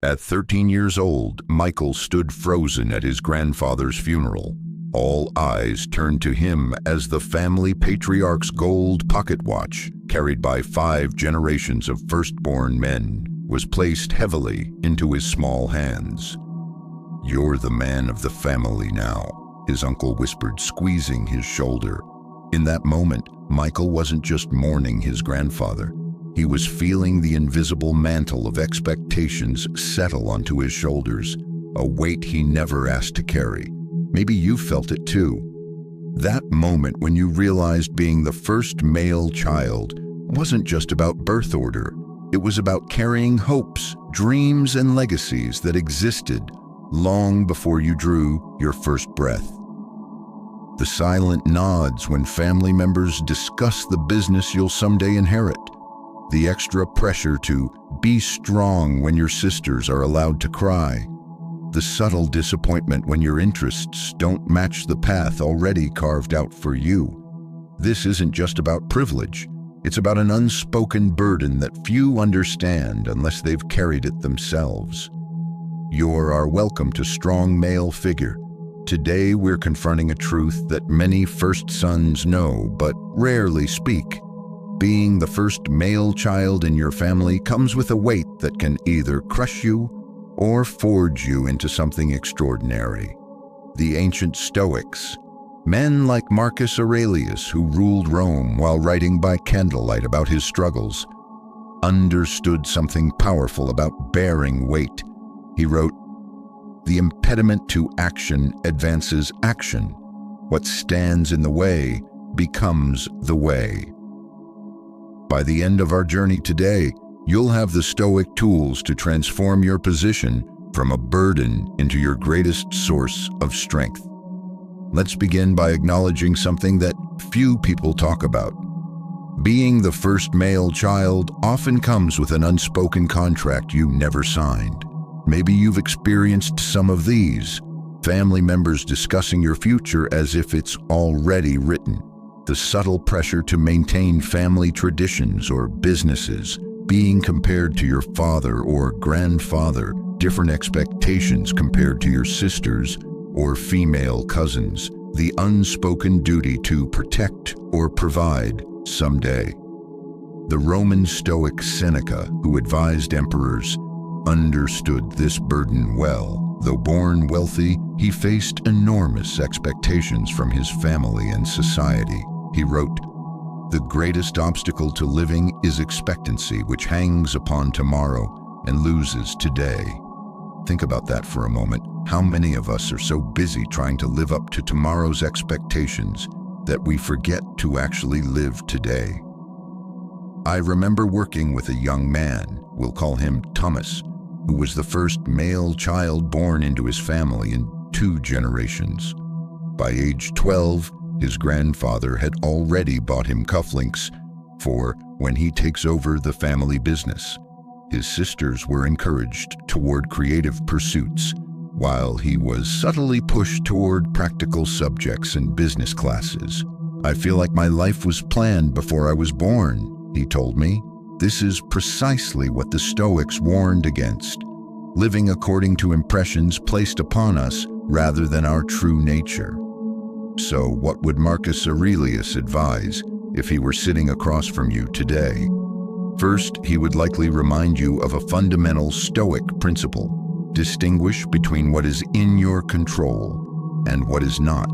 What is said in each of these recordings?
At 13 years old, Michael stood frozen at his grandfather's funeral. All eyes turned to him as the family patriarch's gold pocket watch, carried by 5 generations of firstborn men, was placed heavily into his small hands. "You're the man of the family now," his uncle whispered, squeezing his shoulder. In that moment, Michael wasn't just mourning his grandfather. He was feeling the invisible mantle of expectations settle onto his shoulders, a weight he never asked to carry. Maybe you felt it too. That moment when you realized being the first male child wasn't just about birth order. It was about carrying hopes, dreams, and legacies that existed long before you drew your first breath. The silent nods when family members discuss the business you'll someday inherit. The extra pressure to be strong when your sisters are allowed to cry. The subtle disappointment when your interests don't match the path already carved out for you. This isn't just about privilege. It's about an unspoken burden that few understand unless they've carried it themselves. You're our welcome to Strong Male Figure. Today we're confronting a truth that many first sons know but rarely speak. Being the first male child in your family comes with a weight that can either crush you or forge you into something extraordinary. The ancient Stoics, men like Marcus Aurelius, who ruled Rome while writing by candlelight about his struggles, understood something powerful about bearing weight. He wrote, "The impediment to action advances action. What stands in the way becomes the way." By the end of our journey today, you'll have the Stoic tools to transform your position from a burden into your greatest source of strength. Let's begin by acknowledging something that few people talk about. Being the first male child often comes with an unspoken contract you never signed. Maybe you've experienced some of these. Family members discussing your future as if it's already written. The subtle pressure to maintain family traditions or businesses, being compared to your father or grandfather, different expectations compared to your sisters or female cousins, the unspoken duty to protect or provide someday. The Roman Stoic Seneca, who advised emperors, understood this burden well. Though born wealthy, he faced enormous expectations from his family and society. He wrote, "The greatest obstacle to living is expectancy, which hangs upon tomorrow and loses today." Think about that for a moment. How many of us are so busy trying to live up to tomorrow's expectations that we forget to actually live today? I remember working with a young man, we'll call him Thomas, who was the first male child born into his family in 2 generations. By age 12, his grandfather had already bought him cufflinks for when he takes over the family business. His sisters were encouraged toward creative pursuits, while he was subtly pushed toward practical subjects and business classes. "I feel like my life was planned before I was born," he told me. This is precisely what the Stoics warned against, living according to impressions placed upon us rather than our true nature. So what would Marcus Aurelius advise if he were sitting across from you today? First, he would likely remind you of a fundamental Stoic principle. Distinguish between what is in your control and what is not.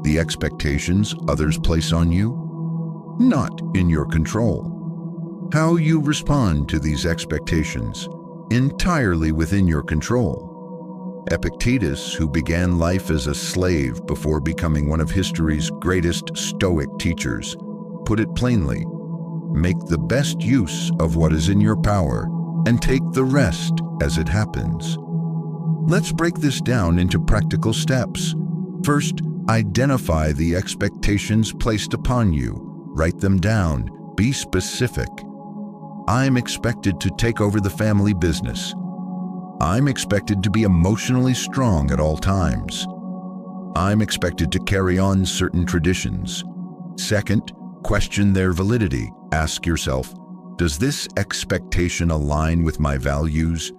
The expectations others place on you? Not in your control. How you respond to these expectations? Entirely within your control. Epictetus, who began life as a slave before becoming one of history's greatest Stoic teachers, put it plainly, "Make the best use of what is in your power and take the rest as it happens." Let's break this down into practical steps. First, identify the expectations placed upon you. Write them down. Be specific. I'm expected to take over the family business. I'm expected to be emotionally strong at all times. I'm expected to carry on certain traditions. Second, question their validity. Ask yourself, does this expectation align with my values?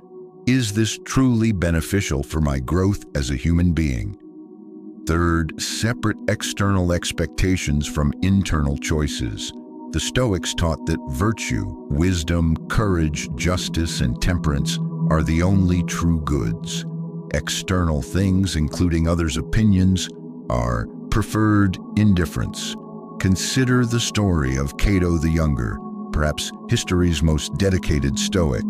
Is this truly beneficial for my growth as a human being? Third, separate external expectations from internal choices. The Stoics taught that virtue, wisdom, courage, justice, and temperance are the only true goods. External things, including others' opinions, are preferred indifference. Consider the story of Cato the Younger, perhaps history's most dedicated Stoic.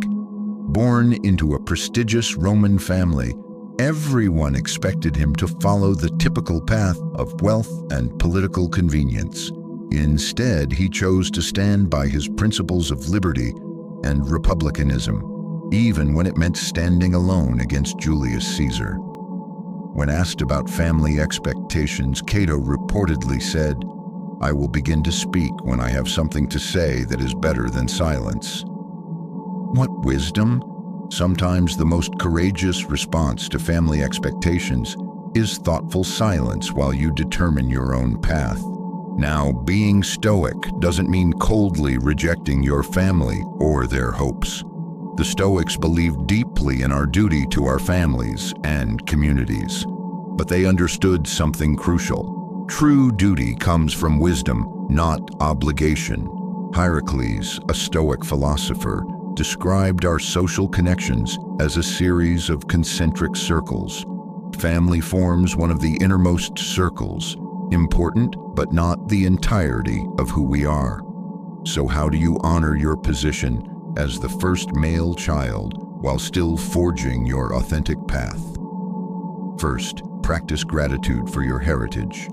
Born into a prestigious Roman family, everyone expected him to follow the typical path of wealth and political convenience. Instead, he chose to stand by his principles of liberty and republicanism, even when it meant standing alone against Julius Caesar. When asked about family expectations, Cato reportedly said, "I will begin to speak when I have something to say that is better than silence." What wisdom? Sometimes the most courageous response to family expectations is thoughtful silence while you determine your own path. Now, being Stoic doesn't mean coldly rejecting your family or their hopes. The Stoics believed deeply in our duty to our families and communities, but they understood something crucial. True duty comes from wisdom, not obligation. Heracles, a Stoic philosopher, described our social connections as a series of concentric circles. Family forms one of the innermost circles, important but not the entirety of who we are. So how do you honor your position as the first male child while still forging your authentic path? First, practice gratitude for your heritage.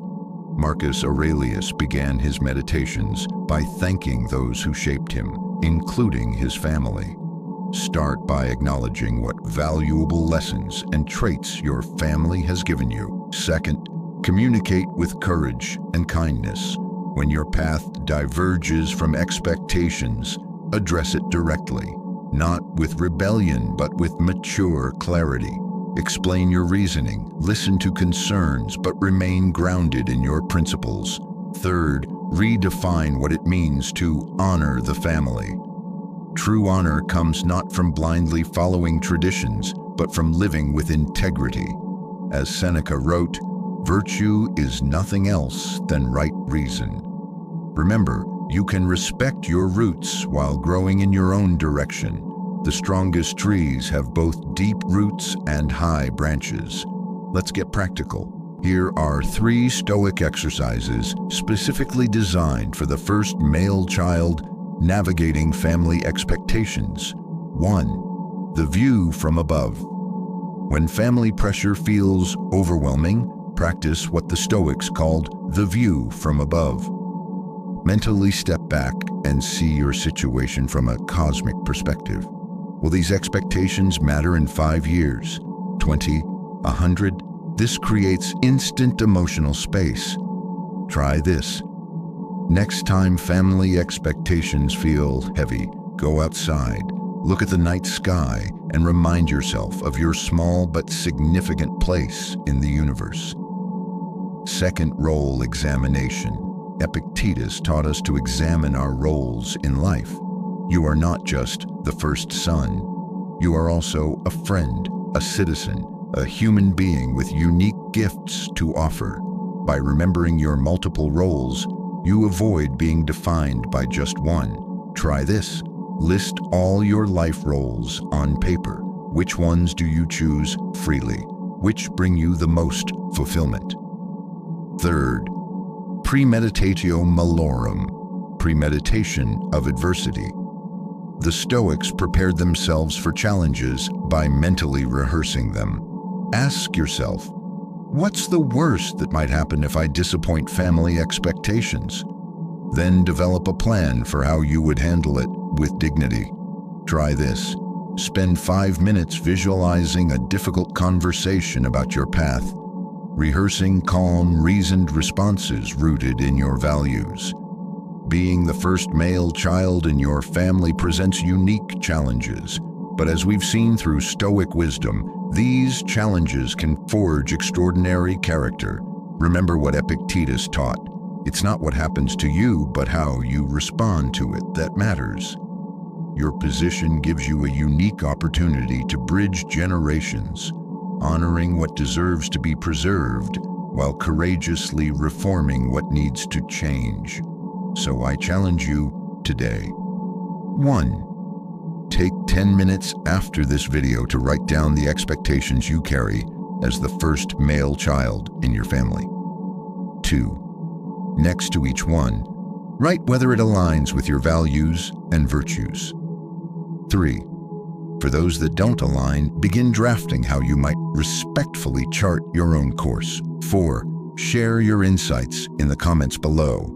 Marcus Aurelius began his meditations by thanking those who shaped him, including his family. Start by acknowledging what valuable lessons and traits your family has given you. Second, communicate with courage and kindness. When your path diverges from expectations, address it directly, not with rebellion but with mature clarity. Explain your reasoning, listen to concerns, but remain grounded in your principles. Third, redefine what it means to honor the family. True honor comes not from blindly following traditions, but from living with integrity. As Seneca wrote, "Virtue is nothing else than right reason." Remember, you can respect your roots while growing in your own direction. The strongest trees have both deep roots and high branches. Let's get practical. Here are 3 Stoic exercises specifically designed for the first male child navigating family expectations. 1. The view from above. When family pressure feels overwhelming, practice what the Stoics called the view from above. Mentally step back and see your situation from a cosmic perspective. Will these expectations matter in 5 years, 20, 100? This creates instant emotional space. Try this. Next time family expectations feel heavy, go outside, look at the night sky, and remind yourself of your small but significant place in the universe. Second, role examination. Epictetus taught us to examine our roles in life. You are not just the first son. You are also a friend, a citizen, a human being with unique gifts to offer. By remembering your multiple roles, you avoid being defined by just one. Try this. List all your life roles on paper. Which ones do you choose freely? Which bring you the most fulfillment? Third, premeditatio malorum, premeditation of adversity. The Stoics prepared themselves for challenges by mentally rehearsing them. Ask yourself, what's the worst that might happen if I disappoint family expectations? Then develop a plan for how you would handle it with dignity. Try this. Spend 5 minutes visualizing a difficult conversation about your path, rehearsing calm, reasoned responses rooted in your values. Being the first male child in your family presents unique challenges, but as we've seen through Stoic wisdom, these challenges can forge extraordinary character. Remember what Epictetus taught. It's not what happens to you, but how you respond to it that matters. Your position gives you a unique opportunity to bridge generations, honoring what deserves to be preserved while courageously reforming what needs to change. So I challenge you today. 1. Take 10 minutes after this video to write down the expectations you carry as the first male child in your family. 2. Next to each one, write whether it aligns with your values and virtues. 3. For those that don't align, begin drafting how you might respectfully chart your own course. 4. Share your insights in the comments below.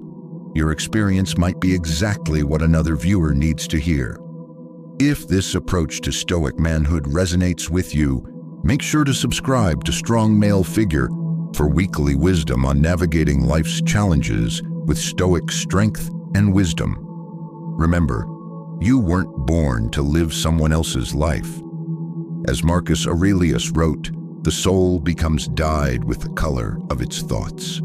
Your experience might be exactly what another viewer needs to hear. If this approach to Stoic manhood resonates with you, make sure to subscribe to Strong Male Figure for weekly wisdom on navigating life's challenges with Stoic strength and wisdom. Remember, you weren't born to live someone else's life. As Marcus Aurelius wrote, the soul becomes dyed with the color of its thoughts.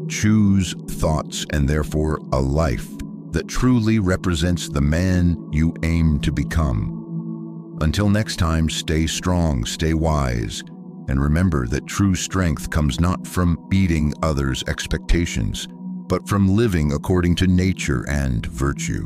Choose thoughts and therefore a life that truly represents the man you aim to become. Until next time, stay strong, stay wise, and remember that true strength comes not from beating others' expectations, but from living according to nature and virtue.